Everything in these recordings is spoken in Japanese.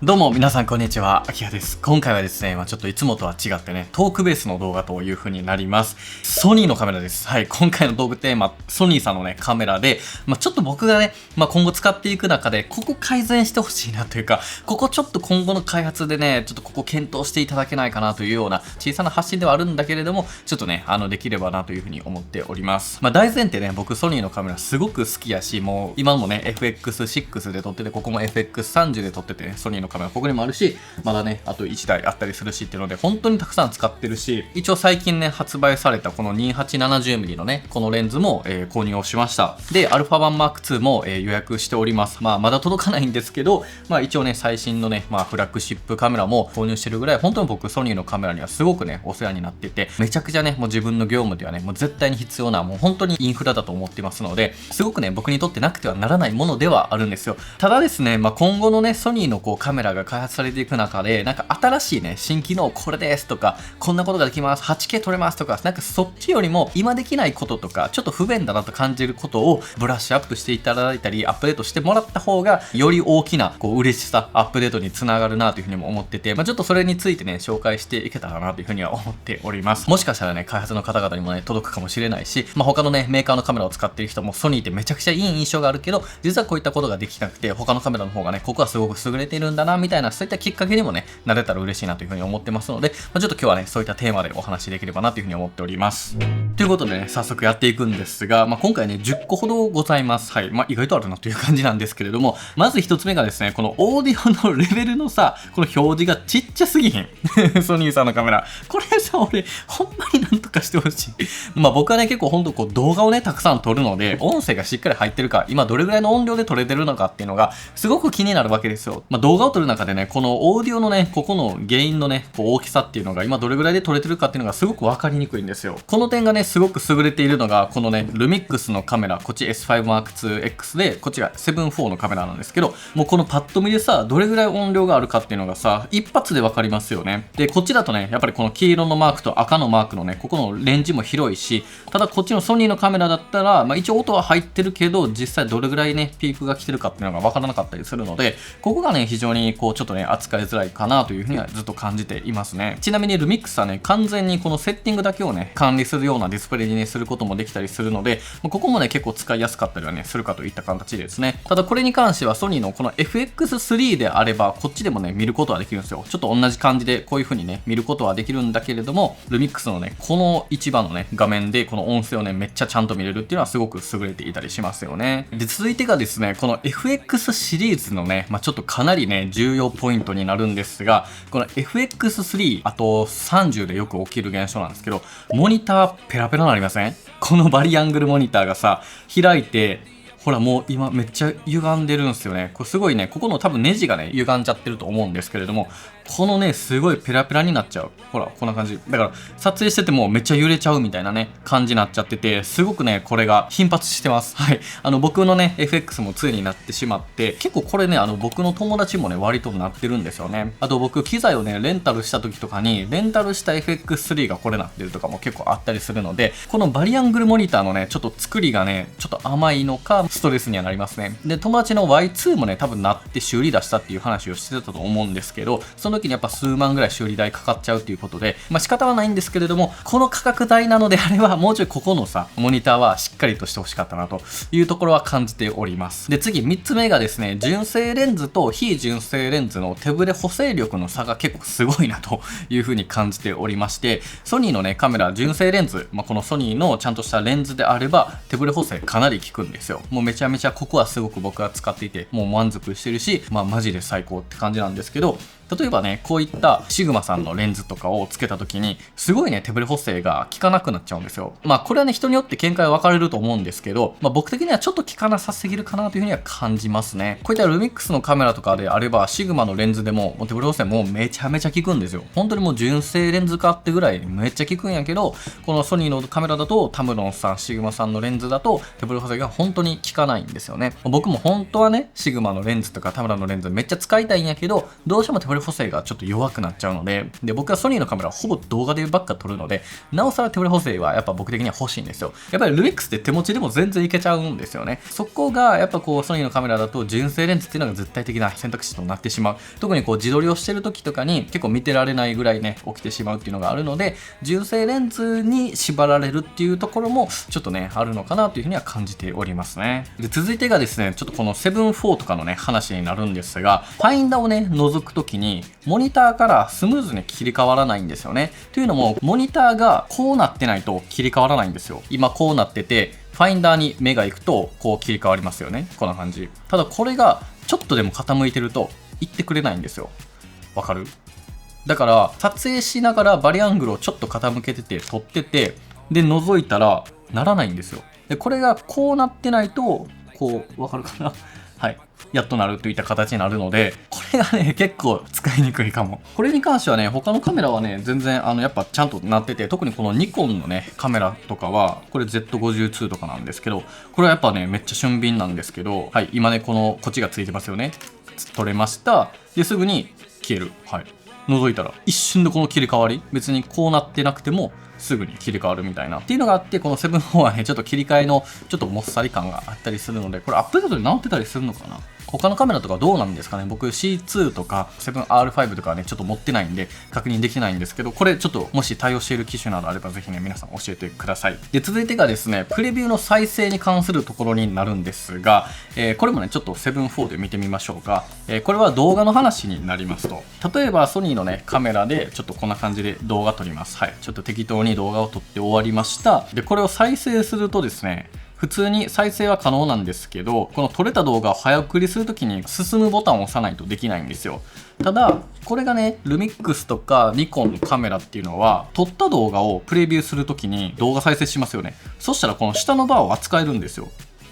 どうも皆さんこんにちは、あきらです。今回はですね、ちょっといつもとは違ってね、トークベースの動画という風になります。ソニーのカメラです。はい、今回のトークテーマ、ソニーさんのね、カメラで、ちょっと僕がね、今後使っていく中で、ここ改善してほしいなというか、ここちょっと今後の開発でね、ちょっとここ検討していただけないかなというような小さな発信ではあるんだけれども、ちょっとね、できればなという風に思っております。大前提ね、僕ソニーのカメラすごく好きやし、もう今もね、FX6 で撮ってて、ここも FX30 で撮っててね、ソニーのカメラ、ここにもあるし、まだね、あと1台あったりするしっていうので、本当にたくさん使ってるし、一応最近ね、発売されたこの 2870mm のね、このレンズも、購入をしました。で、α1M2 も、予約しております。まだ届かないんですけど、一応ね、最新のね、フラッグシップカメラも購入してるぐらい、本当に僕、ソニーのカメラにはすごくね、お世話になってて、めちゃくちゃね、もう自分の業務ではね、もう絶対に必要な、もう本当にインフラだと思ってますので、すごくね、僕にとってなくてはならないものではあるんですよ。ただですね、今後のね、ソニーのこうカメラが開発されていく中で、なんか新しいね、新機能これですとか、こんなことができます、8K 撮れますとか、なんかそっちよりも今できないこととか、ちょっと不便だなと感じることをブラッシュアップしていただいたり、アップデートしてもらった方が、より大きなこう嬉しさ、アップデートにつながるなというふうにも思ってて、ちょっとそれについてね、紹介していけたらなというふうには思っております。もしかしたらね、開発の方々にもね、届くかもしれないし、他のね、メーカーのカメラを使っている人も、ソニーってめちゃくちゃいい印象があるけど、実はこういったことができなくて、他のカメラの方がね、ここはすごく優れているんだな、みたいな、そういったきっかけにもね、なれたら嬉しいなというふうに思ってますので、ちょっと今日はね、そういったテーマでお話しできればなというふうに思っております。ということでね、早速やっていくんですが、今回ね、10個ほどございます。はい。意外とあるなという感じなんですけれども、まず1つ目がですね、このオーディオのレベルのさ、この表示がちっちゃすぎひん。ソニーさんのカメラ。これさ、俺、ほんまになんとかしてほしい。僕はね、結構ほんとこう動画をね、たくさん撮るので、音声がしっかり入ってるか、今どれぐらいの音量で撮れてるのかっていうのが、すごく気になるわけですよ。動画を撮る中でね、このオーディオのね、ここの原因のね、こう大きさっていうのが今どれぐらいで撮れてるかっていうのがすごくわかりにくいんですよ。この点がね、すごく優れているのが、このね、ルミックスのカメラ、こっち S5M2X で、こっちが 7-4 のカメラなんですけど、もうこのパッと見でさ、どれぐらい音量があるかっていうのがさ、一発でわかりますよね。で、こっちだとね、やっぱりこの黄色のマークと赤のマークのね、ここのレンジも広いし、ただこっちのソニーのカメラだったら、一応音は入ってるけど、実際どれぐらいね、ピークが来てるかっていうのがわからなかったりするので、ここがね、非常にこう、ちょっとね、扱いづらいかなというふうにはずっと感じていますね。ちなみにルミックスはね、完全にこのセッティングだけをね、管理するようなディスプレイにね、することもできたりするので、ここもね、結構使いやすかったりはね、するかといった形でですね。ただこれに関してはソニーのこの FX3 であれば、こっちでもね、見ることはできるんですよ。ちょっと同じ感じでこういう風にね、見ることはできるんだけれども、ルミックスのね、この一番のね、画面でこの音声をね、めっちゃちゃんと見れるっていうのはすごく優れていたりしますよね。で、続いてがですね、この FX シリーズのね、ちょっとかなりね、重要ポイントになるんですが、この FX3、あと30でよく起きる現象なんですけど、モニターペラペラなりません？このバリアングルモニターがさ、開いて、ほらもう今めっちゃ歪んでるんですよね。これすごいね、ここの多分ネジがね、歪んじゃってると思うんですけれども、このね、すごいペラペラになっちゃう。ほら、こんな感じ。だから、撮影しててもめっちゃ揺れちゃうみたいなね、感じになっちゃってて、すごくね、これが頻発してます。はい。僕のね、FX も2になってしまって、結構これね、僕の友達もね、割となってるんですよね。あと僕、機材をね、レンタルした時とかに、レンタルした FX3 がこれなってるとかも結構あったりするので、このバリアングルモニターのね、ちょっと作りがね、ちょっと甘いのか、ストレスにはなりますね。で、友達の Y2 もね、多分なって修理出したっていう話をしてたと思うんですけど、その時にやっぱ数万ぐらい修理代かかっちゃうっていうことで、仕方はないんですけれども、この価格帯なのであれば、もうちょいここのさ、モニターはしっかりとしてほしかったなというところは感じております。で、次、3つ目がですね、純正レンズと非純正レンズの手ブレ補正力の差が結構すごいなという風に感じておりまして、ソニーのね、カメラ、純正レンズ、このソニーのちゃんとしたレンズであれば、手ブレ補正かなり効くんですよ。もうめちゃめちゃここはすごく僕は使っていて、もう満足してるし、マジで最高って感じなんですけど、例えばね、こういったシグマさんのレンズとかをつけた時に、すごいね、手ブレ補正が効かなくなっちゃうんですよ。これはね、人によって見解は分かれると思うんですけど、僕的にはちょっと効かなさすぎるかなというふうには感じますね。こういったルミックスのカメラとかであれば、シグマのレンズでも、手ブレ補正もめちゃめちゃ効くんですよ。本当にもう純正レンズかってぐらいめっちゃ効くんやけど、このソニーのカメラだと、タムロンさん、シグマさんのレンズだと、手ブレ補正が本当に効かないんですよね。僕も本当はね、シグマのレンズとかタムロンのレンズめっちゃ使いたいんやけど、どうしても手ブレブ補正がちょっと弱くなっちゃうので、僕はソニーのカメラはほぼ動画でばっか撮るので、なおさら手ブレ補正はやっぱ僕的には欲しいんですよ。やっぱりルミックスって手持ちでも全然いけちゃうんですよね。そこがやっぱソニーのカメラだと純正レンズっていうのが絶対的な選択肢となってしまう。特に自撮りをしてる時とかに結構見てられないぐらいね、起きてしまうっていうのがあるので、純正レンズに縛られるっていうところもちょっとね、あるのかなというふうには感じておりますね。で、続いてがですね、ちょっとこの7-4とかのね、話になるんですが、ファインダーをね、覗くときに、モニターからスムーズに切り替わらないんですよね。というのも、モニターがこうなってないと切り替わらないんですよ。今こうなってて、ファインダーに目が行くと、切り替わりますよね。こんな感じ。ただこれが、ちょっとでも傾いてると、行ってくれないんですよ。わかる？だから、撮影しながらバリアングルをちょっと傾けてて、撮ってて、で、覗いたら、ならないんですよ。で、これがこうなってないと、わかるかな？はい。やっとなるといった形になるので、これがね、結構使いにくいかも。これに関してはね、他のカメラはね、全然、やっぱちゃんとなってて、特にこのニコンのね、カメラとかは、これ Z52 とかなんですけど、これはやっぱね、めっちゃ俊敏なんですけど、はい、今ね、こっちがついてますよね。撮れました。で、すぐに消える。はい。覗いたら、一瞬でこの切り替わり、別にこうなってなくても、すぐに切り替わるみたいなっていうのがあって、この7-4はね、ちょっと切り替えのちょっともっさり感があったりするので、これアップデートで直ってたりするのかな？他のカメラとかどうなんですかね。僕 C2 とか 7R5 とかね、ちょっと持ってないんで確認できないんですけど、これちょっともし対応している機種などあればぜひね、皆さん教えてください。で、続いてがですね、プレビューの再生に関するところになるんですが、これもね、ちょっと7-4で見てみましょうか。これは動画の話になりますと、例えばソニーのね、カメラでちょっとこんな感じで動画撮ります。はい。ちょっと適当に動画を撮って終わりました。で、これを再生するとですね、普通に再生は可能なんですけど、この撮れた動画を早送りするときに進むボタンを押さないとできないんですよ。ただ、これがね、ルミックスとかニコンのカメラっていうのは、撮った動画をプレビューするときに動画再生しますよね。そしたらこの下のバーを扱えるんですよ。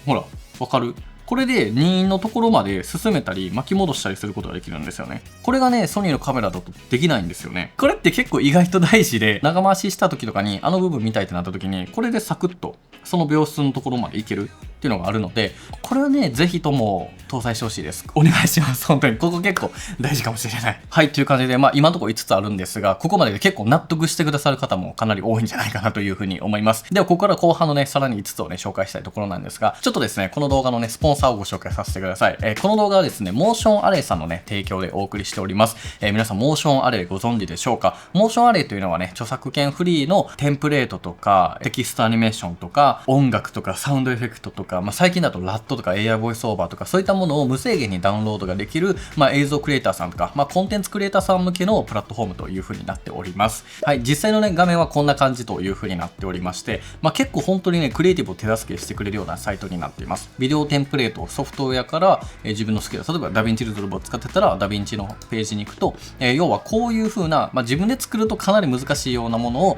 ほら、わかる？これで任意のところまで進めたり巻き戻したりすることができるんですよね。これがね、ソニーのカメラだとできないんですよね。これって結構意外と大事で、長回しした時とかにあの部分見たいってなった時に、これでサクッとその秒数のところまでいけるっていうのがあるので、これはね、ぜひとも搭載してほしいです。お願いします。本当に。ここ結構大事かもしれない。はい、という感じで、今のところ5つあるんですが、ここまでで結構納得してくださる方もかなり多いんじゃないかなというふうに思います。では、ここから後半のね、さらに5つをね、紹介したいところなんですが、ちょっとですね、この動画のね、スポンサーをご紹介させてください。この動画はですね、モーションアレイさんのね、提供でお送りしております。皆さん、モーションアレイご存知でしょうか？モーションアレイというのはね、著作権フリーのテンプレートとか、テキストアニメーションとか、音楽とか、サウンドエフェクトとか、最近だとラットとか AI ボイスオーバーとか、そういったものを無制限にダウンロードができる、映像クリエイターさんとか、コンテンツクリエイターさん向けのプラットフォームという風になっております。はい、実際のね、画面はこんな感じという風になっておりまして、結構本当にね、クリエイティブを手助けしてくれるようなサイトになっています。ビデオテンプレート、ソフトウェアから、自分の好きな、例えばダヴィンチリゾルブを使ってたら、ダヴィンチのページに行くと、要はこういう風な、自分で作るとかなり難しいようなものを、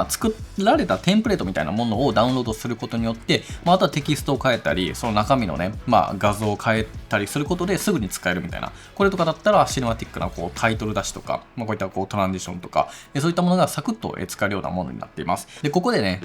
作られたテンプレートみたいなものをダウンロードすることによって、あとはテキストを変えたり、その中身のね、画像を変えたりすることですぐに使えるみたいな。これとかだったらシネマティックなタイトル出しとか、こういったトランジションとか、そういったものがサクッと使えるようなものになっています。で、ここでね、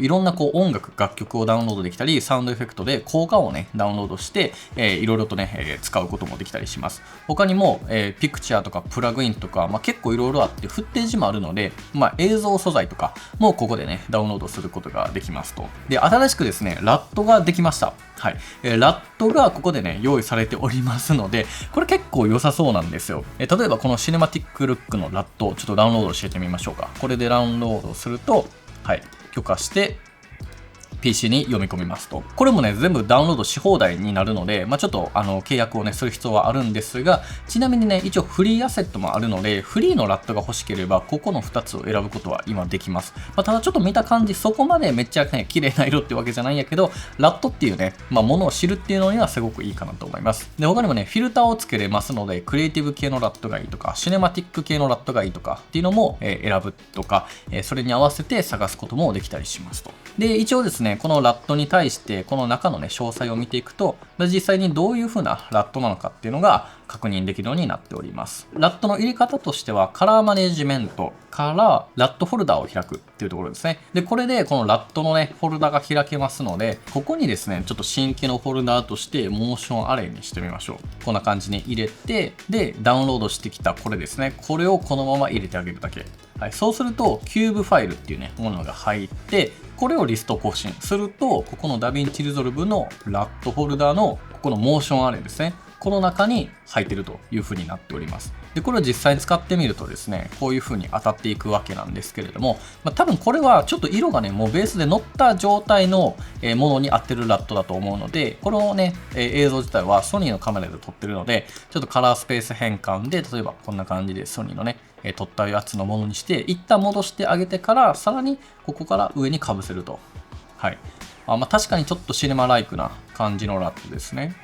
いろんな音楽、楽曲をダウンロードできたり、サウンドエフェクトで効果をね、ダウンロードして、いろいろとね、使うこともできたりします。他にも、ピクチャーとかプラグインとか、結構いろいろあって、フッテージもあるので、映像素材とかもここでね、ダウンロードすることができますと。で、新しくですね、ラットができました。はい。ラットがここでね、用意されておりますので、これ結構良さそうなんですよ。例えばこのシネマティックルックのラット、ちょっとダウンロードしてみましょうか。これでダウンロードすると、はい、許可して、PC に読み込みますと。これもね、全部ダウンロードし放題になるので、ちょっと契約をね、する必要はあるんですが、ちなみにね、一応フリーアセットもあるので、フリーのラットが欲しければ、ここの2つを選ぶことは今できます。ただちょっと見た感じ、そこまでめっちゃね、綺麗な色ってわけじゃないんやけど、ラットっていうね、ものを知るっていうのにはすごくいいかなと思います。で、他にもね、フィルターをつけれますので、クリエイティブ系のラットがいいとか、シネマティック系のラットがいいとかっていうのも選ぶとか、それに合わせて探すこともできたりしますと。で、一応ですね、ね、このラットに対して、この中のね、詳細を見ていくと、実際にどういう風なラットなのかっていうのが確認できるようになっております。ラットの入れ方としては、カラーマネジメントからラットフォルダを開くっていうところですね。で、これでこのラットのね、フォルダが開けますので、ここにですね、ちょっと新規のフォルダとして、モーションアレイにしてみましょう。こんな感じに入れて、で、ダウンロードしてきたこれですね。これをこのまま入れてあげるだけ。はい、そうすると、キューブファイルっていうね、ものが入って、これをリスト更新すると、ここのダヴィンチリゾルブのラットフォルダの、ここのモーションアレイですね。この中に入っているという風になっております。で、これを実際に使ってみるとですね、こういう風に当たっていくわけなんですけれども、多分これはちょっと色がね、もうベースで乗った状態のものに合ってるラットだと思うので、このね、映像自体はソニーのカメラで撮ってるので、ちょっとカラースペース変換で、例えばこんな感じでソニーのね、撮ったやつのものにして、一旦戻してあげてから、さらにここから上にかぶせると。はい。確かにちょっとシネマライクな感じのラットですね。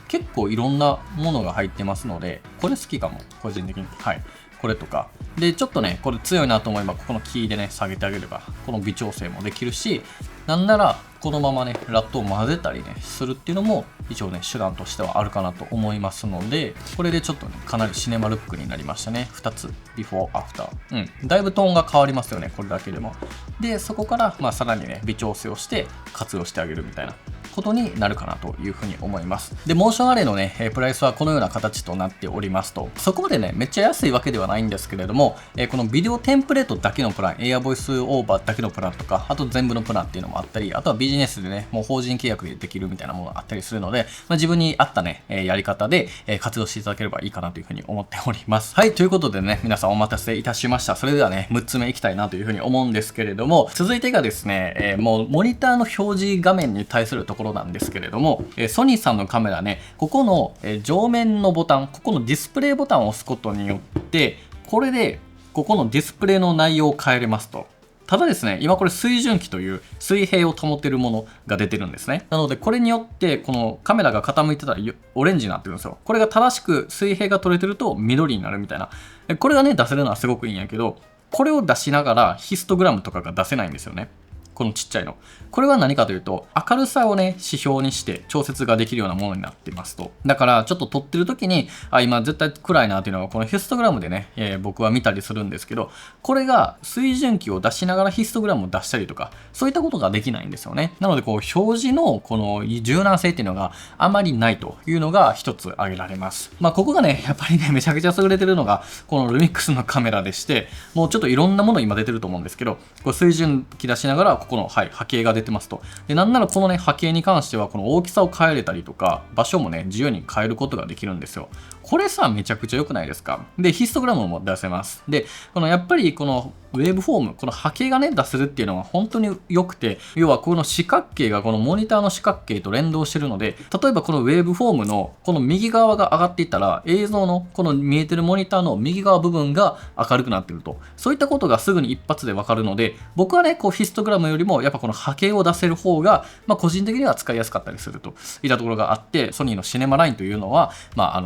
結構いろんなものが入ってますので、これ好きかも、個人的に。はい。これとか。で、ちょっとね、これ強いなと思えば、ここのキーでね、下げてあげれば、この微調整もできるし、なんなら、このままね、ラットを混ぜたりね、するっていうのも、一応ね、手段としてはあるかなと思いますので、これでちょっとね、かなりシネマルックになりましたね。2つ、ビフォー、アフター。だいぶトーンが変わりますよね、これだけでも。で、そこから、さらにね、微調整をして活用してあげるみたいなことになるかなというふうに思います。で、モーションアレイのね、プライスはこのような形となっておりますと、そこまでね、めっちゃ安いわけではないんですけれども、このビデオテンプレートだけのプラン、エアボイスオーバーだけのプランとか、あと全部のプランっていうのもあったり、あとはビジネスでね、もう法人契約でできるみたいなものがあったりするので、自分に合ったね、やり方で活用していただければいいかなというふうに思っております。はい、ということでね、皆さんお待たせいたしました。それではね、6つ目いきたいなというふうに思うんですけれども、続いてがですね、もうモニターの表示画面に対するところなんですけれども、ソニーさんのカメラね、ここの上面のボタン、ここのディスプレイボタンを押すことによって、これでここのディスプレイの内容を変えれますと。ただですね、今これ水準器という水平を保てるものが出てるんですね。なのでこれによってこのカメラが傾いてたらオレンジになってるんですよ。これが正しく水平が取れてると緑になるみたいな。これがね、出せるのはすごくいいんやけど、これを出しながらヒストグラムとかが出せないんですよね。このちっちゃいの。これは何かというと、明るさをね、指標にして調節ができるようなものになっていますと。だから、ちょっと撮ってる時に、今絶対暗いなっていうのは、このヒストグラムでね、僕は見たりするんですけど、これが水準器を出しながらヒストグラムを出したりとか、そういったことができないんですよね。なので、こう、表示のこの柔軟性っていうのがあまりないというのが一つ挙げられます。ここがね、やっぱりね、めちゃくちゃ優れてるのが、このルミックスのカメラでして、もうちょっといろんなもの今出てると思うんですけど、こう水準器出しながら、ここの、波形が出てますと。で、なんならこのね、波形に関しては、この大きさを変えれたりとか、場所もね、自由に変えることができるんですよ。これさ、めちゃくちゃ良くないですか？で、ヒストグラムも出せます。で、やっぱりこのウェーブフォーム、この波形がね、出せるっていうのは本当に良くて、要はこの四角形がこのモニターの四角形と連動してるので、例えばこのウェーブフォームのこの右側が上がっていったら、映像のこの見えてるモニターの右側部分が明るくなってると。そういったことがすぐに一発でわかるので、僕はね、こうヒストグラムよりもやっぱこの波形を出せる方が、個人的には使いやすかったりするといったところがあって、ソニーのシネマラインというのは、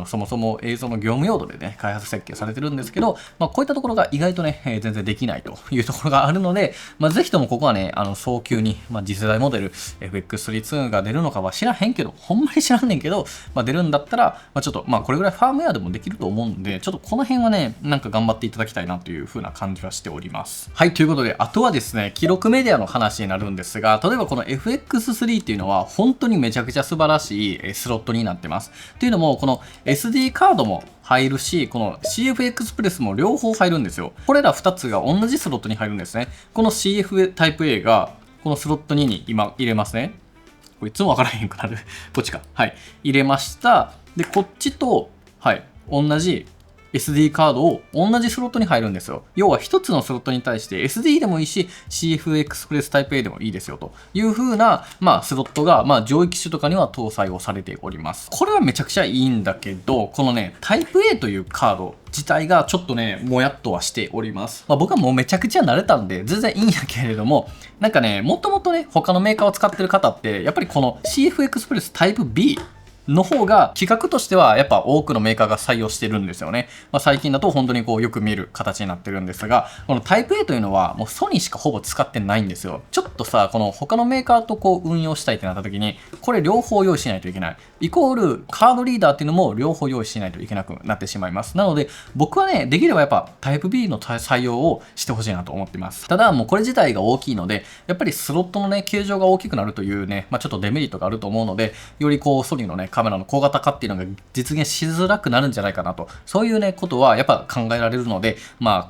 そもそも映像の業務用途でね、開発設計されてるんですけど、こういったところが意外とね、全然できないというところがあるので、ぜひともここはね、早急に、次世代モデル FX32 が出るのかは知らへんけど、ほんまに知らんねんけど、出るんだったら、ちょっと、これぐらいファームウェアでもできると思うんで、ちょっとこの辺はね、なんか頑張っていただきたいなという風な感じはしております。はい、ということで、あとはですね、記録メディアの話になるんですが、例えばこの FX3 っていうのは、本当にめちゃくちゃ素晴らしいスロットになってます。というのも、この SD カードも入るし、この CF エクスプレスも両方入るんですよ。これら2つが同じスロットに入るんですね。この CF タイプ A が、このスロット2に今入れますね。これいつもわからへんくなる。こっちか。はい。入れました。で、こっちと、はい。同じSD カードを同じスロットに入るんですよ。要は一つのスロットに対して SD でもいいし CF エクスプレスタイプ A でもいいですよという風な、スロットが、上位機種とかには搭載をされております。これはめちゃくちゃいいんだけど、このね、タイプ A というカード自体がちょっとね、もやっとはしております。僕はもうめちゃくちゃ慣れたんで全然いいんやけれども、なんかね、もともとね、他のメーカーを使ってる方って、やっぱりこの CF エクスプレスタイプ B の方が企画としてはやっぱ多くのメーカーが採用してるんですよね。最近だと本当にこうよく見る形になってるんですが、このタイプ A というのはもうソニーしかほぼ使ってないんですよ。ちょっとさ、この他のメーカーとこう運用したいってなった時に、これ両方用意しないといけない。イコールカードリーダーっていうのも両方用意しないといけなくなってしまいます。なので僕はね、できればやっぱタイプ B の採用をしてほしいなと思ってます。ただもうこれ自体が大きいので、やっぱりスロットのね、形状が大きくなるというね、ちょっとデメリットがあると思うので、よりこうソニーのね、カメラの小型化っていうのが実現しづらくなるんじゃないかなと、そういうね、ことはやっぱ考えられるので、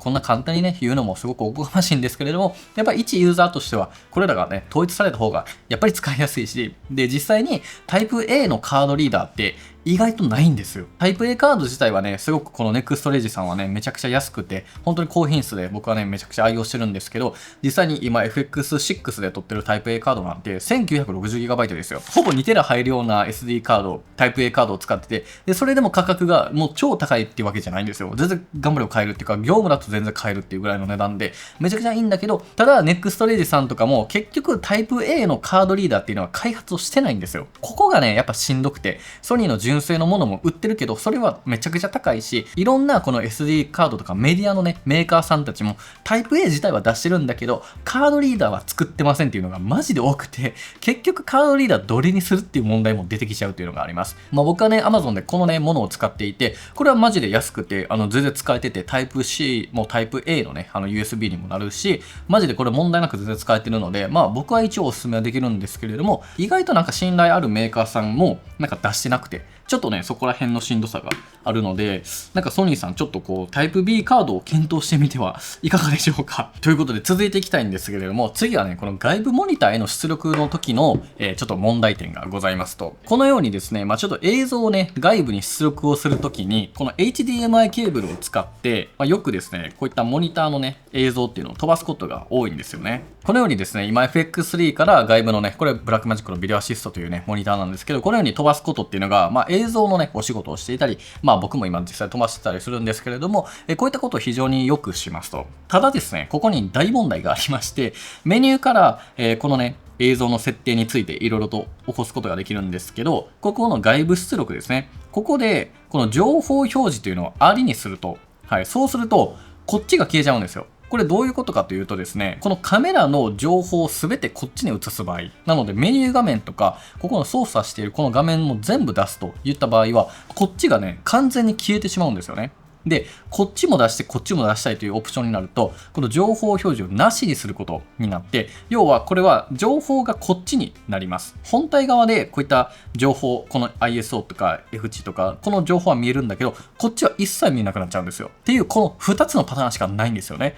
こんな簡単にね、言うのもすごくおこがましいんですけれども、やっぱり一ユーザーとしては、これらがね、統一された方がやっぱり使いやすいし、で、実際にタイプ A のカードリーダーって意外とないんですよ。タイプ A カード自体はね、すごくこのネクストレジさんはね、めちゃくちゃ安くて、本当に高品質で僕はね、めちゃくちゃ愛用してるんですけど、実際に今 FX6 で撮ってるタイプ A カードなんて 1960GB ですよ。ほぼ2テラ入るような SD カード、タイプ A カードを使ってて、で、それでも価格がもう超高いっていうわけじゃないんですよ。全然頑張れば買えるっていうか、業務だと全然買えるっていうぐらいの値段で、めちゃくちゃいいんだけど、ただ、ネクストレジさんとかも結局タイプ A のカードリーダーっていうのは開発をしてないんですよ。ここがね、やっぱしんどくて、ソニーの純正のものも売ってるけど、それはめちゃくちゃ高いし、いろんなこの SD カードとかメディアのね、メーカーさんたちもタイプ A 自体は出してるんだけど、カードリーダーは作ってませんっていうのがマジで多くて、結局カードリーダーどれにするっていう問題も出てきちゃうっていうのがあります。僕はね、Amazon でこのね、ものを使っていて、これはマジで安くて、全然使えてて、タイプ C もタイプ A のね、USB にもなるし、マジでこれ問題なく全然使えてるので、僕は一応おすすめはできるんですけれども、意外となんか信頼あるメーカーさんもなんか出してなくて、ちょっとね、そこら辺のしんどさがあるので、なんかソニーさんちょっとこうタイプ B カードを検討してみてはいかがでしょうか。ということで続いていきたいんですけれども、次はね、この外部モニターへの出力の時の、ちょっと問題点がございますと、このようにですね、ちょっと映像をね、外部に出力をするときに、この HDMI ケーブルを使って、よくですね、こういったモニターのね、映像っていうのを飛ばすことが多いんですよね。このようにですね、今 FX3 から外部のね、これブラックマジックのビデオアシストというね、モニターなんですけど、このように飛ばすことっていうのが、映像のね、お仕事をしていたり、僕も今実際飛ばしてたりするんですけれども、こういったことを非常によくしますと。ただですね、ここに大問題がありまして、メニューから、このね、映像の設定についていろいろと起こすことができるんですけど、ここの外部出力ですね。ここで、この情報表示というのをありにすると、はい、そうすると、こっちが消えちゃうんですよ。これどういうことかというとですね、このカメラの情報をすべてこっちに移す場合、なのでメニュー画面とか、ここの操作しているこの画面も全部出すといった場合は、こっちがね、完全に消えてしまうんですよね。で、こっちも出してこっちも出したいというオプションになると、この情報表示をなしにすることになって、要はこれは情報がこっちになります。本体側でこういった情報、この ISO とか F 値とか、この情報は見えるんだけど、こっちは一切見えなくなっちゃうんですよ。っていう、この2つのパターンしかないんですよね。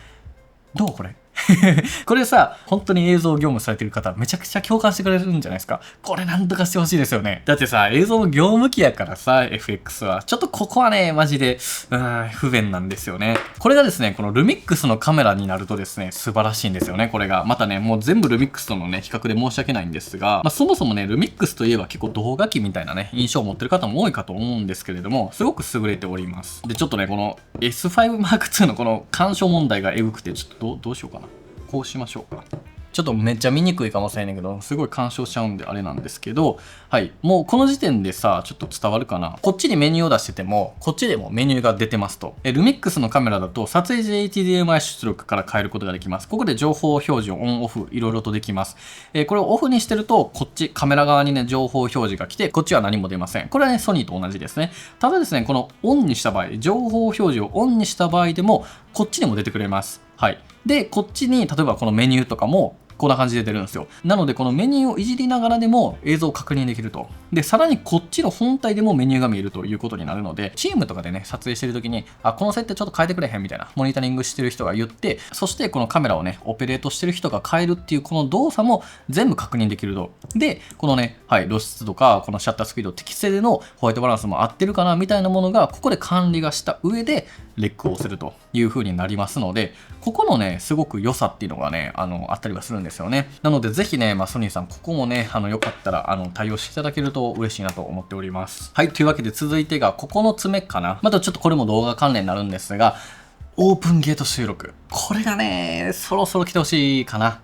どうこれこれさ、本当に映像業務されてる方、めちゃくちゃ共感してくれるんじゃないですか。これなんとかしてほしいですよね。だってさ、映像の業務機やからさ、FX は。ちょっとここはね、マジで、不便なんですよね。これがですね、このルミックスのカメラになるとですね、素晴らしいんですよね、これが。またね、もう全部ルミックスとのね、比較で申し訳ないんですが、そもそもね、ルミックスといえば結構動画機みたいなね、印象を持ってる方も多いかと思うんですけれども、すごく優れております。で、ちょっとね、この S5M2 のこの干渉問題がエグくて、ちょっとどうしようかな。こうしましょうか。ちょっとめっちゃ見にくいかもしれないけど、すごい干渉しちゃうんであれなんですけど、はい。もうこの時点でさ、ちょっと伝わるかな。こっちにメニューを出してても、こっちでもメニューが出てますと。ルミックスのカメラだと、撮影時 HDMI 出力から変えることができます。ここで情報表示をオンオフ、いろいろとできます。これをオフにしてると、こっち、カメラ側にね、情報表示が来て、こっちは何も出ません。これはね、ソニーと同じですね。ただですね、このオンにした場合、情報表示をオンにした場合でも、こっちにも出てくれます。はい。で、こっちに、例えばこのメニューとかも、こんな感じで出るんですよ。なので、このメニューをいじりながらでも映像を確認できると。で、さらにこっちの本体でもメニューが見えるということになるので、チームとかでね、撮影してるときに、この設定ちょっと変えてくれへんみたいな、モニタリングしてる人が言って、そしてこのカメラをね、オペレートしてる人が変えるっていうこの動作も全部確認できると。で、このね、はい、露出とか、このシャッタースピード、適正でのホワイトバランスも合ってるかなみたいなものが、ここで管理がした上で、レックをするという風になりますので、ここのね、すごく良さっていうのがね、あったりはするんですよね。なので、ぜひね、ソニーさん、ここもね、よかったら、対応していただけると嬉しいなと思っております。はい、というわけで続いてが、9つ目かな。またちょっとこれも動画関連になるんですが、オープンゲート収録。これがね、そろそろ来てほしいかな。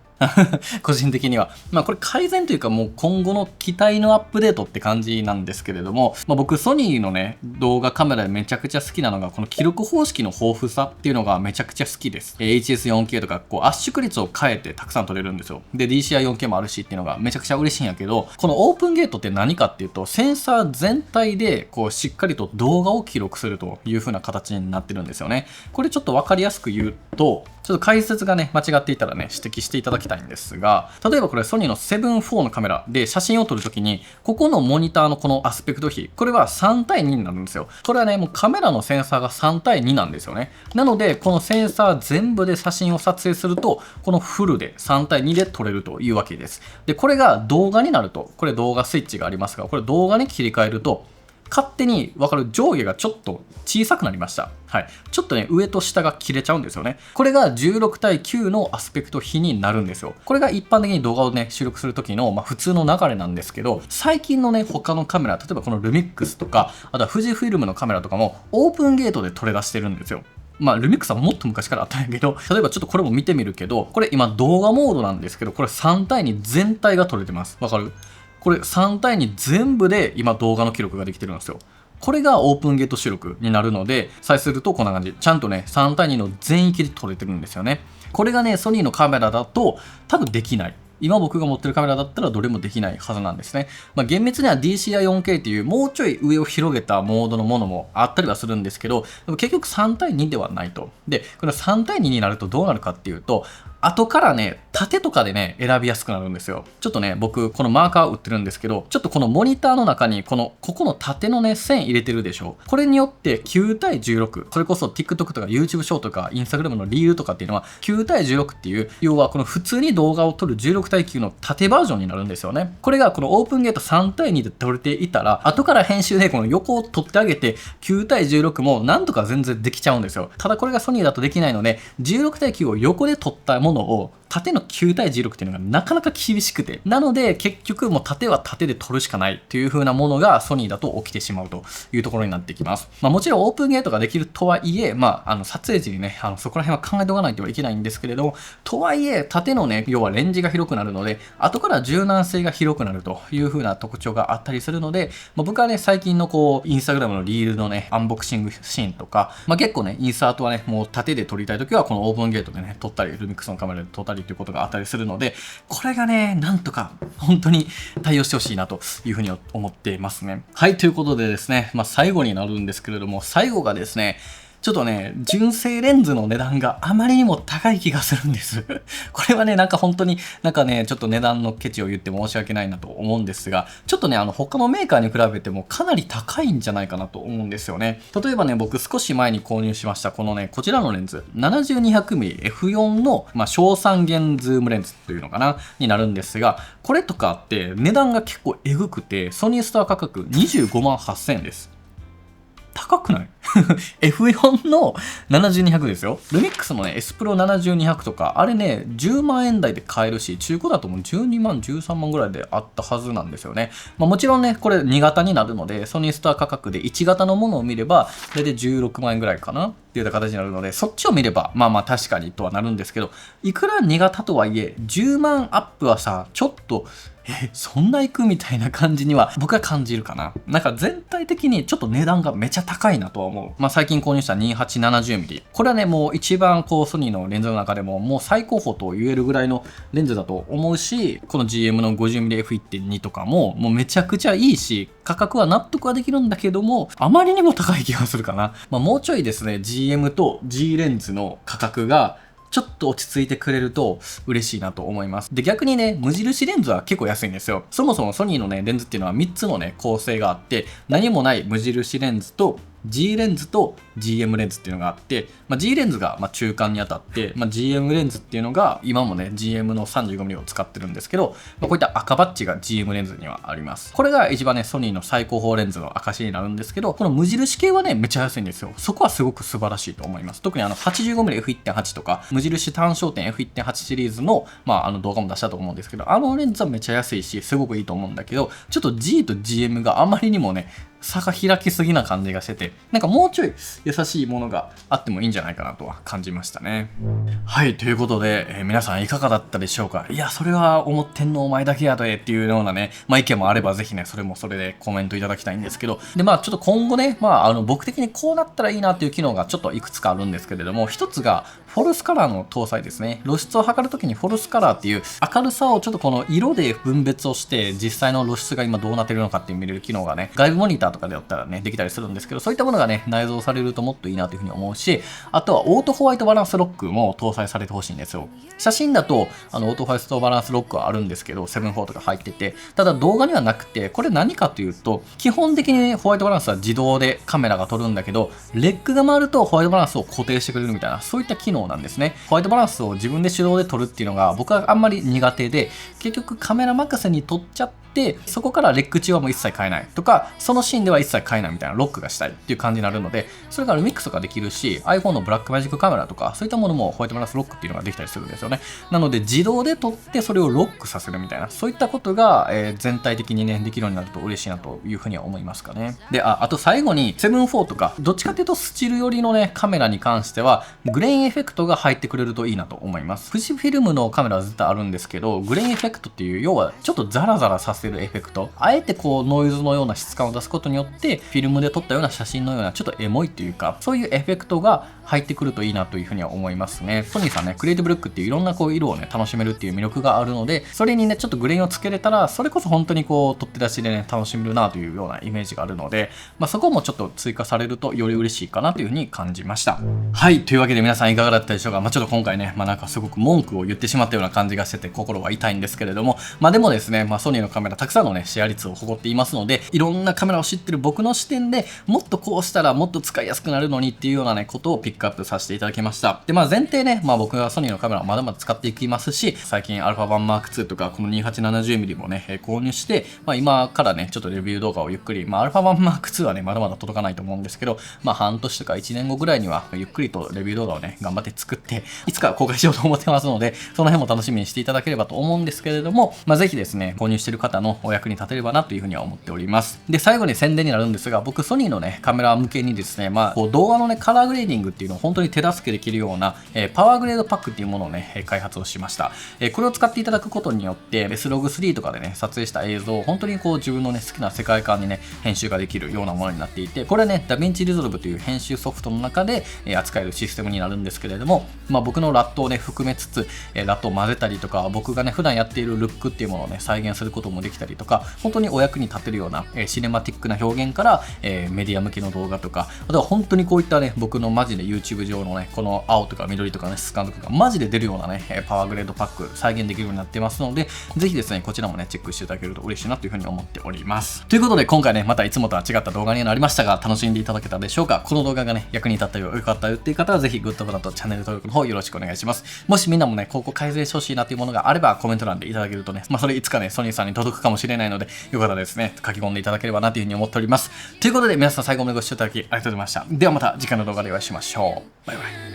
個人的には。まあこれ改善というかもう今後の期待のアップデートって感じなんですけれども、まあ僕ソニーのね、動画カメラでめちゃくちゃ好きなのが、この記録方式の豊富さっていうのがめちゃくちゃ好きです。HS4K とかこう圧縮率を変えてたくさん撮れるんですよ。で、DCI4K もあるしっていうのがめちゃくちゃ嬉しいんやけど、このオープンゲートって何かっていうと、センサー全体でこうしっかりと動画を記録するという風な形になってるんですよね。これちょっとわかりやすく言うと、ちょっと解説がね、間違っていたらね、指摘していただきたいんですが、例えばこれソニーの7 4のカメラで写真を撮るときに、ここのモニターのこのアスペクト比、これは3対2になるんですよ。これはね、もうカメラのセンサーが3対2なんですよね。なので、このセンサー全部で写真を撮影すると、このフルで3対2で撮れるというわけです。で、これが動画になると、これ動画スイッチがありますが、これ動画に切り替えると、勝手に分かる上下がちょっと小さくなりました。はい。ちょっとね、上と下が切れちゃうんですよね。これが16対9のアスペクト比になるんですよ。これが一般的に動画をね、収録する時の、普通の流れなんですけど、最近のね、他のカメラ、例えばこのルミックスとか、あとは富士フイルムのカメラとかも、オープンゲートで撮れ出してるんですよ。ルミックスはもっと昔からあったんやけど、例えばちょっとこれも見てみるけど、これ今動画モードなんですけど、これ3対2全体が撮れてます。わかる？これ3対2全部で今動画の記録ができてるんですよ。これがオープンゲート出力になるので、再生するとこんな感じ。ちゃんとね、3対2の全域で撮れてるんですよね。これがね、ソニーのカメラだと多分できない。今僕が持ってるカメラだったらどれもできないはずなんですね。厳密には DCI4K っていうもうちょい上を広げたモードのものもあったりはするんですけど、でも結局3対2ではないと。で、この3対2になるとどうなるかっていうと、後からね、縦とかでね、選びやすくなるんですよ。ちょっとね、僕、このマーカー売ってるんですけど、ちょっとこのモニターの中に、ここの縦のね、線入れてるでしょ。これによって9対16、それこそ TikTok とか YouTube ショートとか Instagram のリールとかっていうのは、9対16っていう、要はこの普通に動画を撮る16対9の縦バージョンになるんですよね。これがこのオープンゲート3対2で撮れていたら、後から編集でこの横を撮ってあげて、9対16もなんとか全然できちゃうんですよ。ただこれがソニーだとできないので、16対9を横で撮ったものを縦の9対16っていうのがなかなか厳しくて、なので結局もう縦は縦で撮るしかないっていう風なものがソニーだと起きてしまうというところになってきます。もちろんオープンゲートができるとはいえ、撮影時にね、そこら辺は考えておかないといけないんですけれども、とはいえ縦のね、要はレンジが広くなるので、後から柔軟性が広くなるという風な特徴があったりするので、僕はね、最近のインスタグラムのリールのね、アンボクシングシーンとか、結構ね、インサートはね、もう縦で撮りたいときはこのオープンゲートでね、撮ったり、ルミックスのカメラで撮ったりということがあったりするので、これがね、なんとか本当に対応してほしいなというふうに思っていますね。はい、ということでですね、最後になるんですけれども、最後がですね、ちょっとね、純正レンズの値段があまりにも高い気がするんです。これはね、本当にちょっと値段のケチを言って申し訳ないなと思うんですが、ちょっとね、他のメーカーに比べてもかなり高いんじゃないかなと思うんですよね。例えばね、僕少し前に購入しました、このね、こちらのレンズ、70-200mmF4 の、小三元ズームレンズというのかな、になるんですが、これとかって値段が結構エグくて、ソニーストア価格25万8000円です。高くない？ F4 の70-200ですよ。ルミックスのね、S プロ70-200とか、あれね、10万円台で買えるし、中古だともう12万、13万ぐらいであったはずなんですよね。もちろんね、これ2型になるので、ソニースター価格で1型のものを見れば、大体16万円ぐらいかなっていう形になるので、そっちを見れば、確かにとはなるんですけど、いくら2型とはいえ、10万アップはさ、ちょっと、そんな行くみたいな感じには僕は感じるかな。全体的にちょっと値段がめちゃ高いなとは思う。最近購入した 2870mm。これはね、もう一番ソニーのレンズの中でももう最高峰と言えるぐらいのレンズだと思うし、この GM の 50mmF1.2 とかももうめちゃくちゃいいし、価格は納得はできるんだけども、あまりにも高い気がするかな。もうちょいですね、GM と G レンズの価格がちょっと落ち着いてくれると嬉しいなと思います。で、逆にね、無印レンズは結構安いんですよ。そもそもソニーのね、レンズっていうのは3つのね、構成があって、何もない無印レンズと G レンズと GM レンズっていうのがあって、G レンズが中間にあたって、GM レンズっていうのが今もね GM の 35mm を使ってるんですけど、こういった赤バッジが GM レンズにはあります。これが一番ねソニーの最高峰レンズの証になるんですけど、この無印系はねめっちゃ安いんですよ。そこはすごく素晴らしいと思います。特に85mmF1.8 とか無印単焦点 F1.8 シリーズの動画も出したと思うんですけど、レンズはめっちゃ安いしすごくいいと思うんだけど、ちょっと G と GM があまりにもね差が開きすぎな感じがしてて、なんかもうちょい優しいものがあってもいいんじゃないかなとは感じましたね。はい、ということで、皆さんいかがだったでしょうか。いや、それは思ってんのお前だけやでっていうようなね、意見もあればぜひね、それもそれでコメントいただきたいんですけど、で、ちょっと今後ね、僕的にこうなったらいいなっていう機能がちょっといくつかあるんですけれども、一つが、フォルスカラーの搭載ですね。露出を測るときにフォルスカラーっていう明るさをちょっとこの色で分別をして実際の露出が今どうなってるのかっていう見れる機能がね、外部モニターとかでやったらね、できたりするんですけど、そういったものがね、内蔵されるともっといいなというふうに思うし、あとはオートホワイトバランスロックも搭載されてほしいんですよ。写真だと、オートホワイトバランスロックはあるんですけど、7.4とか入ってて、ただ動画にはなくて、これ何かというと、基本的にホワイトバランスは自動でカメラが撮るんだけど、レッグが回るとホワイトバランスを固定してくれるみたいな、そういった機能なんですね。ホワイトバランスを自分で手動で撮るっていうのが僕はあんまり苦手で、結局カメラ任せに撮っちゃって、そこからレッグ中はもう一切変えないとか、そのシーンでは一切変えないみたいなロックがしたいっていう感じになるので、それからミックスができるし、iPhone のブラックマジックカメラとか、そういったものもホワイトバランスロックっていうのができたりするんですよね。なので自動で撮ってそれをロックさせるみたいな、そういったことが、全体的にね、できるようになると嬉しいなというふうには思いますかね。で、あと最後に7.4とか、どっちかというとスチル寄りのね、カメラに関しては、グレインエフェクトが入ってくれるといいなと思います。富士フィルムのカメラは絶対あるんですけど、グレインエフェクトっていう、要はちょっとザラザラさせるエフェクト。あえてこうノイズのような質感を出すことによって、フィルムで撮ったような写真のようなちょっとエモいというか、そういうエフェクトが入ってくるといいなというふうには思いますね。ソニーさんね、クリエイティブルックっていういろんなこう色をね、楽しめるっていう魅力があるので、それにね、ちょっとグレインをつけれたら、それこそ本当にこう、取って出しでね、楽しめるなというようなイメージがあるので、そこもちょっと追加されるとより嬉しいかなというふうに感じました。はい、というわけで皆さんいかがだったでしょうか。ちょっと今回ね、なんかすごく文句を言ってしまったような感じがしてて、心は痛いんですけれども、でもですね、ソニーのカメラたくさんのね、シェア率を誇っていますので、いろんなカメラを知ってる僕の視点でもっとこうしたらもっと使いやすくなるのにっていうようなね、ことをピックアップさせていただきました。で、前提ね、僕がソニーのカメラをまだまだ使っていきますし、最近 α1M2 とかこの 2870mm もね、購入して、今からね、ちょっとレビュー動画をゆっくり、α1M2 はね、まだまだ届かないと思うんですけど、半年とか1年後ぐらいにはゆっくりとレビュー動画をね、頑張って作って、いつか公開しようと思ってますので、その辺も楽しみにしていただければと思うんですけれども、ぜひですね、購入してる方のお役に立てればなというふうには思っております。で、最後に宣伝になるんですが、僕ソニーのね、カメラ向けにですね、こう動画のね、カラーグレーディングっていうのを本当に手助けできるような、パワーグレードパックっていうものをね、開発をしました。これを使っていただくことによって、S-Log3 とかでね、撮影した映像を本当にこう自分のね、好きな世界観にね、編集ができるようなものになっていて、これね、DaVinci Resolve という編集ソフトの中で、扱えるシステムになるんですけれども、僕のラットをね、含めつつ、ラットを混ぜたりとか、僕がね、普段やっているルックっていうものをね、再現することもできたりとか、本当にお役に立てるような、シネマティックな表現から、メディア向けの動画とか、あとは本当にこういったね、僕のマジで YouTube 上のね、この青とか緑とかね、質感とかがマジで出るようなね、パワーグレードパック再現できるようになってますので、ぜひですね、こちらもね、チェックしていただけると嬉しいなというふうに思っております。ということで、今回ね、またいつもとは違った動画になりましたが、楽しんでいただけたでしょうか。この動画がね、役に立ったよ、良かったよっていう方は、ぜひグッドボタンとチャンネル登録の方よろしくお願いします。もしみんなもね、ここ改善してほしいなというものがあれば、コメント欄でいただけるとね、それいつかね、ソニーさんに届くかもしれないので、よかったらですね、書き込んでいただければなというふうに思っております。ということで、皆さん最後までご視聴いただきありがとうございました。ではまた次回の動画でお会いしましょう。バイバイ。